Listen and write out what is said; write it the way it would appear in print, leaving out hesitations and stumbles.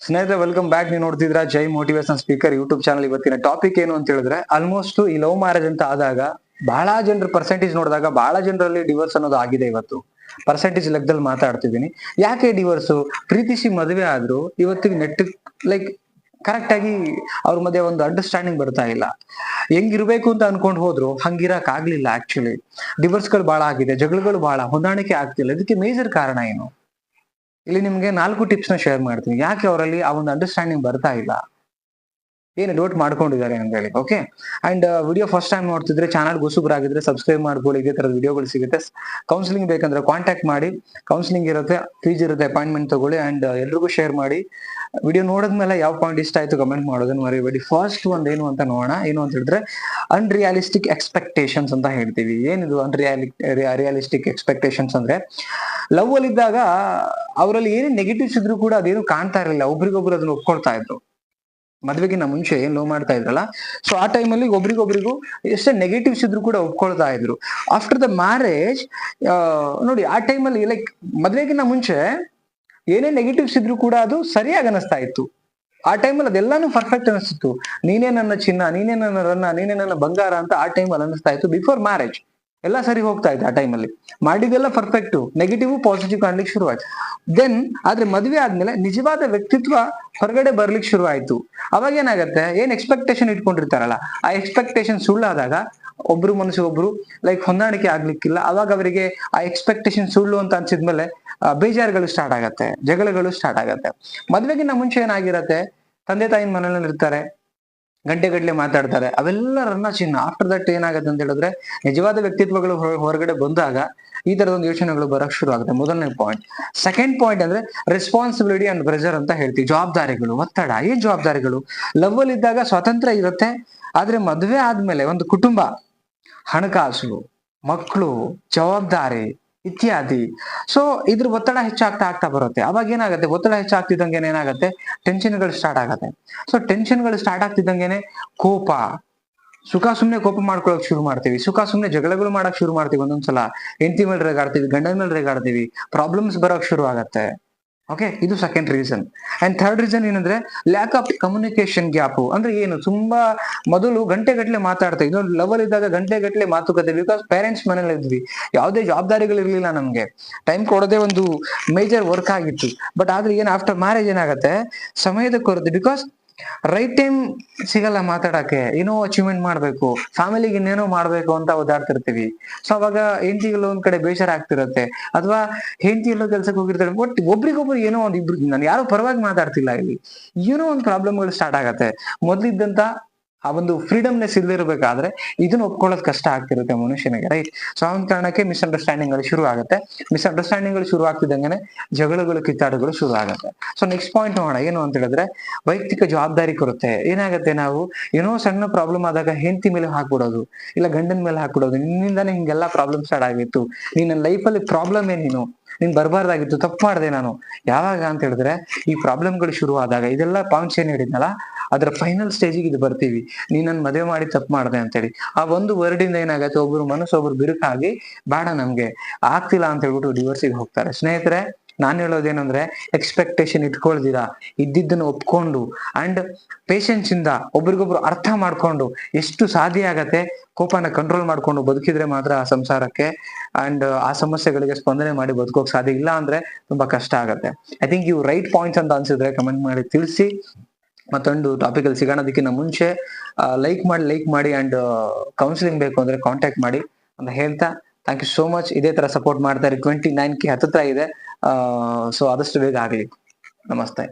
ಸ್ನೇಹಿತರೆ welcome back. ನೀವು ನೋಡ್ತಿದ್ರ ಜೈ motivation speaker YouTube channel. ಇವತ್ತಿನ ಟಾಪಿಕ್ ಏನು ಅಂತ ಹೇಳಿದ್ರೆ, ಆಲ್ಮೋಸ್ಟ್ ಈ ಲವ್ ಮ್ಯಾರೇಜ್ ಅಂತ ಆದಾಗ ಬಹಳ ಜನರ ಪರ್ಸೆಂಟೇಜ್ ನೋಡಿದಾಗ ಬಹಳ ಜನರಲ್ಲಿ ಡಿವೋರ್ಸ್ ಅನ್ನೋದು ಆಗಿದೆ. ಇವತ್ತು ಪರ್ಸೆಂಟೇಜ್ ಲೆಕ್ಕದಲ್ಲಿ ಮಾತಾಡ್ತಿದ್ದೀನಿ. ಯಾಕೆ ಡಿವೋರ್ಸ್? ಪ್ರೀತಿಸಿ ಮದುವೆ ಆದ್ರೂ ಇವತ್ತಿಗೆ ನೆಟ್ ಲೈಕ್ ಕರೆಕ್ಟ್ ಆಗಿ ಅವ್ರ ಮಧ್ಯೆ ಒಂದು ಅಂಡರ್ಸ್ಟ್ಯಾಂಡಿಂಗ್ ಬರ್ತಾ ಇಲ್ಲ. ಹೆಂಗಿರ್ಬೇಕು ಅಂತ ಅನ್ಕೊಂಡ್ ಹೋದ್ರು ಹಂಗಿರಕ್ ಆಗ್ಲಿಲ್ಲ. ಆಕ್ಚುಲಿ ಡಿವೋರ್ಸ್ ಗಳು ಬಹಳ ಆಗಿದೆ, ಜಗಳಗಳು ಬಹಳ, ಹೊಂದಾಣಿಕೆ ಆಗ್ತಿಲ್ಲ. ಇದಕ್ಕೆ ಮೇಜರ್ ಕಾರಣ ಏನು? ಇಲ್ಲಿ ನಿಮ್ಗೆ 4 ಟಿಪ್ಸ್ ನ ಶೇರ್ ಮಾಡ್ತೀನಿ. ಯಾಕೆ ಅವರಲ್ಲಿ ಆ ಒಂದು ಅಂಡರ್ಸ್ಟ್ಯಾಂಡಿಂಗ್ ಬರ್ತಾ ಇಲ್ಲ, ಏನು ಡೌಟ್ ಮಾಡ್ಕೊಂಡಿದ್ದಾರೆ ಅಂತ ಹೇಳಿ. Okay, and video first time ನೋಡ್ತಿದ್ರೆ ಚಾನಲ್ ಹೊಸಬರಾಗಿದ್ರೆ ಸಬ್ಸ್ಕ್ರೈಬ್ ಮಾಡ್ಕೊಳ್ಳಿ. ಇದೇ ತರದ ವಿಡಿಯೋಗಳು ಸಿಗುತ್ತೆ. ಕೌನ್ಸಿಲಿಂಗ್ ಬೇಕಂದ್ರೆ ಕಾಂಟ್ಯಾಕ್ಟ್ ಮಾಡಿ. ಕೌನ್ಸಿಲಿಂಗ್ ಇರುತ್ತೆ, ಫೀಸ್ ಇರುತ್ತೆ, ಅಪಾಯಿಂಟ್ಮೆಂಟ್ ತಗೊಳ್ಳಿ. ಅಂಡ್ ಎಲ್ರಿಗೂ ಶೇರ್ ಮಾಡಿ. ವಿಡಿಯೋ ನೋಡಿದ್ಮೇಲೆ ಯಾವ ಪಾಯಿಂಟ್ ಇಷ್ಟ ಆಯ್ತು ಕಮೆಂಟ್ ಮಾಡೋದನ್ನ ಮರಿಬೇಡಿ. ಫಸ್ಟ್ ಒಂದ್ ಏನು ಅಂತ ನೋಡೋಣ. ಏನು ಅಂತ ಹೇಳಿದ್ರೆ ಅನ್ರಿಯಾಲಿಸ್ಟಿಕ್ ಎಕ್ಸ್ಪೆಕ್ಟೇಷನ್ಸ್ ಅಂತ ಹೇಳ್ತೀವಿ. ಏನಿದು ರಿಯಾಲಿಸ್ಟಿಕ್ ಎಕ್ಸ್ಪೆಕ್ಟೇಷನ್ಸ್ ಅಂದ್ರೆ, ಲವ್ ಅಲ್ಲಿ ಇದ್ದಾಗ ಅವರಲ್ಲಿ ಏನೇ ನೆಗೆಟಿವ್ಸ್ ಇದ್ರು ಕೂಡ ಅದೇನು ಕಾಣ್ತಾ ಇರಲಿಲ್ಲ. ಒಬ್ರಿಗೊಬ್ರು ಅದನ್ನ ಒಪ್ಕೊಳ್ತಾ ಇದ್ರು. ಮದ್ವೆಗಿನ್ನ ಮುಂಚೆ ಏನ್ ಲವ್ ಮಾಡ್ತಾ ಇದ್ರಲ್ಲ, ಸೊ ಆ ಟೈಮಲ್ಲಿ ಒಬ್ರಿಗೊಬ್ರಿಗೂ ಎಷ್ಟೇ ನೆಗೆಟಿವ್ಸ್ ಇದ್ರು ಕೂಡ ಒಪ್ಕೊಳ್ತಾ ಇದ್ರು. ಆಫ್ಟರ್ ದ ಮ್ಯಾರೇಜ್ ನೋಡಿ, ಆ ಟೈಮಲ್ಲಿ ಲೈಕ್ ಮದ್ವೆಗಿನ್ನ ಮುಂಚೆ ಏನೇ ನೆಗೆಟಿವ್ಸ್ ಇದ್ರು ಕೂಡ ಅದು ಸರಿಯಾಗಿ ಅನಿಸ್ತಾ ಇತ್ತು. ಆ ಟೈಮಲ್ಲಿ ಅದೆಲ್ಲಾನು ಪರ್ಫೆಕ್ಟ್ ಅನಿಸ್ತಿತ್ತು. ನೀನೇ ನನ್ನ ಚಿನ್ನ, ನೀನೇ ನನ್ನ ರನ್ನ, ನೀನೇ ನನ್ನ ಬಂಗಾರ ಅಂತ ಆ ಟೈಮಲ್ಲಿ ಅನಿಸ್ತಾ ಇತ್ತು. ಬಿಫೋರ್ ಮ್ಯಾರೇಜ್ ಎಲ್ಲ ಸರಿ ಹೋಗ್ತಾ ಇತ್ತು. ಆ ಟೈಮಲ್ಲಿ ಮಾಡಿದೆಲ್ಲ ಪರ್ಫೆಕ್ಟ್, ನೆಗೆಟಿವ್ ಪಾಸಿಟಿವ್ ಕಾಣ್ಲಿಕ್ಕೆ ಶುರುವಾಯ್ತು. ದೆನ್ ಆದ್ರೆ ಮದ್ವೆ ಆದ್ಮೇಲೆ ನಿಜವಾದ ವ್ಯಕ್ತಿತ್ವ ಹೊರಗಡೆ ಬರ್ಲಿಕ್ಕೆ ಶುರು ಆಯ್ತು. ಅವಾಗ ಏನಾಗತ್ತೆ, ಏನ್ ಎಕ್ಸ್ಪೆಕ್ಟೇಷನ್ ಇಟ್ಕೊಂಡಿರ್ತಾರಲ್ಲ, ಆ ಎಕ್ಸ್ಪೆಕ್ಟೇಷನ್ ಸುಳ್ಳಾದಾಗ ಒಬ್ರು ಮನಸ್ಸು ಒಬ್ರು ಲೈಕ್ ಹೊಂದಾಣಿಕೆ ಆಗ್ಲಿಕ್ಕಿಲ್ಲ. ಅವಾಗ ಅವರಿಗೆ ಆ ಎಕ್ಸ್ಪೆಕ್ಟೇಷನ್ ಸುಳ್ಳು ಅಂತ ಅನ್ಸಿದ್ಮೇಲೆ ಬೇಜಾರುಗಳು ಸ್ಟಾರ್ಟ್ ಆಗತ್ತೆ, ಜಗಳಗಳು ಸ್ಟಾರ್ಟ್ ಆಗತ್ತೆ. ಮದ್ವೆಗಿನ್ನ ಮುಂಚೆ ಏನಾಗಿರತ್ತೆ, ತಂದೆ ತಾಯಿನ ಮನೆಯಲ್ಲಿ ಇರ್ತಾರೆ, ಗಂಟೆಗಡ್ಲೆ ಮಾತಾಡ್ತಾರೆ, ಅವೆಲ್ಲ ರನ್ನ ಚಿನ್ನ. ಆಫ್ಟರ್ ದಟ್ ಏನಾಗುತ್ತೆ ಅಂತ ಹೇಳಿದ್ರೆ, ನಿಜವಾದ ವ್ಯಕ್ತಿತ್ವಗಳು ಹೊರಗಡೆ ಬಂದಾಗ ಈ ತರದೊಂದು ಯೋಚನೆಗಳು ಬರಕ್ ಶುರು ಆಗುತ್ತೆ. ಮೊದಲನೇ ಪಾಯಿಂಟ್. ಸೆಕೆಂಡ್ ಪಾಯಿಂಟ್ ಅಂದ್ರೆ ರೆಸ್ಪಾನ್ಸಿಬಿಲಿಟಿ ಅಂಡ್ ಪ್ರೆಷರ್ ಅಂತ ಹೇಳ್ತೀವಿ. ಜವಾಬ್ದಾರಿಗಳು, ಒತ್ತಡ. ಏನ್ ಜವಾಬ್ದಾರಿಗಳು? ಲವ್ ಅಲ್ಲಿ ಇದ್ದಾಗ ಸ್ವಾತಂತ್ರ್ಯ ಇರುತ್ತೆ, ಆದ್ರೆ ಮದ್ವೆ ಆದ್ಮೇಲೆ ಒಂದು ಕುಟುಂಬ, ಹಣಕಾಸು, ಮಕ್ಕಳು, ಜವಾಬ್ದಾರಿ ಇತ್ಯಾದಿ. ಸೊ ಇದ್ರ ಒತ್ತಡ ಹೆಚ್ಚಾಗ್ತಾ ಬರುತ್ತೆ. ಅವಾಗ ಏನಾಗುತ್ತೆ, ಒತ್ತಡ ಹೆಚ್ಚಾಗ್ತಿದ್ದಂಗೆ ಏನಾಗುತ್ತೆ, ಟೆನ್ಷನ್ಗಳು ಸ್ಟಾರ್ಟ್ ಆಗತ್ತೆ. ಸೊ ಟೆನ್ಷನ್ಗಳು ಸ್ಟಾರ್ಟ್ ಆಗ್ತಿದ್ದಂಗೆನೆ ಕೋಪ, ಸುಖ ಸುಮ್ನೆ ಕೋಪ ಮಾಡ್ಕೊಳಕ್ ಶುರು ಮಾಡ್ತೀವಿ, ಸುಖ ಸುಮ್ನೆ ಜಗಳಗಳು ಮಾಡಕ್ ಶುರು ಮಾಡ್ತೀವಿ. ಒಂದೊಂದ್ಸಲ ಹೆಂಡತಿ ಮೇಲೆ ರೇಗಾಡ್ತೀವಿ, ಗಂಡನ ಮೇಲೆ ರೇಗಾಡ್ತೀವಿ, ಪ್ರಾಬ್ಲಮ್ಸ್ ಬರೋಕ್ ಶುರು ಆಗತ್ತೆ. ಓಕೆ, ಇದು second reason. And third reason ಏನಂದ್ರೆ ಲ್ಯಾಕ್ ಆಫ್ ಕಮ್ಯುನಿಕೇಶನ್ ಗ್ಯಾಪ್. ಅಂದ್ರೆ ಏನು, ತುಂಬಾ ಮೊದಲು ಗಂಟೆಗಟ್ಲೆ ಮಾತಾಡ್ತಾ ಇದ್ವಿ, ಲವ್ ಅಲ್ಲಿ ಇದ್ದಾಗ ಗಂಟೆಗಟ್ಲೆ ಮಾತುಕತೆ. ಬಿಕಾಸ್ ಪೇರೆಂಟ್ಸ್ ಮನೇಲಿ ಇದ್ವಿ, ಯಾವುದೇ ಜವಾಬ್ದಾರಿಗಳು ಇರ್ಲಿಲ್ಲ ನಮ್ಗೆ, ಟೈಮ್ ಕೊಡೋದೇ ಒಂದು ಮೇಜರ್ ವರ್ಕ್ ಆಗಿತ್ತು. ಬಟ್ ಆದ್ರೆ ಏನ್ ಆಫ್ಟರ್ ಮ್ಯಾರೇಜ್ ಏನಾಗತ್ತೆ, ಸಮಯದ ಕೊರತೆ. ಬಿಕಾಸ್ ರೈಟ್ ಟೈಮ್ ಸಿಗಲ್ಲ ಮಾತಾಡಕ್ಕೆ. ಏನೋ ಅಚೀವ್ಮೆಂಟ್ ಮಾಡ್ಬೇಕು, ಫ್ಯಾಮಿಲಿಗೆ ಇನ್ನೇನೋ ಮಾಡ್ಬೇಕು ಅಂತ ಓದಾಡ್ತಿರ್ತೀವಿ. ಸೊ ಅವಾಗ ಹೆಂಡತಿಗಳು ಒಂದ್ ಕಡೆ ಬೇಜಾರ ಆಗ್ತಿರತ್ತೆ, ಅಥವಾ ಹೆಂಡತಿ ಎಲ್ಲೋ ಕೆಲ್ಸಕ್ಕೆ ಹೋಗಿರ್ತಾರೆ. ಬಟ್ ಒಬ್ರಿಗೊಬ್ರು ಏನೋ ಒಂದ್ ಇಬ್ರು, ನಾನು ಯಾರೋ ಪರವಾಗಿ ಮಾತಾಡ್ತಿಲ್ಲ, ಇಲ್ಲಿ ಏನೋ ಒಂದು ಪ್ರಾಬ್ಲಮ್ಗಳು ಸ್ಟಾರ್ಟ್ ಆಗತ್ತೆ. ಮೊದ್ಲಿದ್ದಂತ ಆ ಒಂದು ಫ್ರೀಡಮ್ನೆಸ್ ಇರ್ಬೇಕಾದ್ರೆ ಇದನ್ನ ಒಪ್ಕೊಳ್ಳೋದು ಕಷ್ಟ ಆಗ್ತಿರುತ್ತೆ ಮನುಷ್ಯನಿಗೆ, ರೈಟ್? ಸೊ ಆ ಒಂದು ಕಾರಣಕ್ಕೆ ಮಿಸ್ಅಂಡರ್ಸ್ಟ್ಯಾಂಡಿಂಗ್ ಗಳು ಶುರು ಆಗುತ್ತೆ. ಮಿಸ್ಅಂಡರ್ಸ್ಟ್ಯಾಂಡಿಂಗ್ ಗಳು ಶುರು ಆಗ್ತಿದ್ದಂಗೆ ಜಗಳಗಳು, ಕಿತ್ತಾಟಗಳು ಶುರು ಆಗುತ್ತೆ. ಸೊ ನೆಕ್ಸ್ಟ್ ಪಾಯಿಂಟ್ ನೋಡೋಣ. ಏನು ಅಂತ ಹೇಳಿದ್ರೆ ವೈಯಕ್ತಿಕ ಜವಾಬ್ದಾರಿ ಕೊರುತ್ತೆ. ಏನಾಗುತ್ತೆ, ನಾವು ಏನೋ ಸಣ್ಣ ಪ್ರಾಬ್ಲಮ್ ಆದಾಗ ಹೆಂಡತಿ ಮೇಲೆ ಹಾಕ್ಬಿಡೋದು, ಇಲ್ಲ ಗಂಡನ ಮೇಲೆ ಹಾಕ್ಬಿಡೋದು. ನಿನ್ನಿಂದಾನೇ ಹಿಂಗೆಲ್ಲಾ ಪ್ರಾಬ್ಲಮ್ ಸ್ಟಾರ್ಟ್ ಆಗಿತ್ತು, ನಿನ್ನ ಲೈಫಲ್ಲಿ ಪ್ರಾಬ್ಲಮ್ ನೀನು ಬರ್ಬಾರ್ದಾಗಿತ್ತು, ತಪ್ಪು ಮಾಡಿದೆ ನಾನು. ಯಾವಾಗ ಅಂತ ಹೇಳಿದ್ರೆ ಈ ಪ್ರಾಬ್ಲಮ್ಗಳು ಶುರು ಆದಾಗ, ಇದೆಲ್ಲ ಪಾಯಿಂಟ್ಸ್ ಏನ್ ಹೇಳಿದ್ನಲ್ಲ, ಅದ್ರ ಫೈನಲ್ ಸ್ಟೇಜಿಗೆ ಇದು ಬರ್ತೀವಿ. ನೀನ್ ನನ್ ಮದುವೆ ಮಾಡಿ ತಪ್ಪು ಮಾಡಿದೆ ಅಂತೇಳಿ. ಆ ಒಂದು ವರ್ಡ್ ಇಂದ ಏನಾಗತ್ತೆ, ಒಬ್ರು ಮನಸ್ಸು ಒಬ್ರು ಬಿರುಕಾಗಿ ಬೇಡ ನಮ್ಗೆ ಆಗ್ತಿಲ್ಲ ಅಂತ ಹೇಳ್ಬಿಟ್ಟು ಡಿವೋರ್ಸಿಗೆ ಹೋಗ್ತಾರೆ. ಸ್ನೇಹಿತರೆ, ನಾನ್ ಹೇಳೋದೇನಂದ್ರೆ, ಎಕ್ಸ್ಪೆಕ್ಟೇಷನ್ ಇಟ್ಕೊಳ್ದಿರಾ, ಇದ್ದಿದ್ದನ್ನು ಒಪ್ಕೊಂಡು ಅಂಡ್ ಪೇಶನ್ಸ್ ಇಂದ ಒಬ್ರಿಗೊಬ್ರು ಅರ್ಥ ಮಾಡ್ಕೊಂಡು ಎಷ್ಟು ಸಾಧ್ಯ ಆಗತ್ತೆ ಕೋಪನ ಕಂಟ್ರೋಲ್ ಮಾಡ್ಕೊಂಡು ಬದುಕಿದ್ರೆ ಮಾತ್ರ ಆ ಸಂಸಾರಕ್ಕೆ ಅಂಡ್ ಆ ಸಮಸ್ಯೆಗಳಿಗೆ ಸ್ಪಂದನೆ ಮಾಡಿ ಬದುಕೋಕ್ ಸಾಧ್ಯ. ಇಲ್ಲ ಅಂದ್ರೆ ತುಂಬಾ ಕಷ್ಟ ಆಗತ್ತೆ. ಐ ಥಿಂಕ್ ಇವು ರೈಟ್ ಪಾಯಿಂಟ್ಸ್ ಅಂತ ಅನ್ಸಿದ್ರೆ ಕಮೆಂಟ್ ಮಾಡಿ ತಿಳಿಸಿ. ಮತ್ತೊಂದು ಟಾಪಿಕ್ ಅಲ್ಲಿ ಸಿಗೋಣ. ಅದಕ್ಕಿಂತ ಮುಂಚೆ ಲೈಕ್ ಮಾಡಿ ಅಂಡ್ ಕೌನ್ಸಿಲಿಂಗ್ ಬೇಕು ಅಂದ್ರೆ ಕಾಂಟ್ಯಾಕ್ಟ್ ಮಾಡಿ ಅಂತ ಹೇಳ್ತಾ, ಥ್ಯಾಂಕ್ ಯು ಸೋ ಮಚ್. ಇದೇ ತರ ಸಪೋರ್ಟ್ ಮಾಡ್ತಾ ಇರಿ. 29K ಹತ್ತತ್ರ ಇದೆ. ಸೊ ಆದಷ್ಟು ಬೇಗ ಆಗ್ಲಿ. ನಮಸ್ತೆ.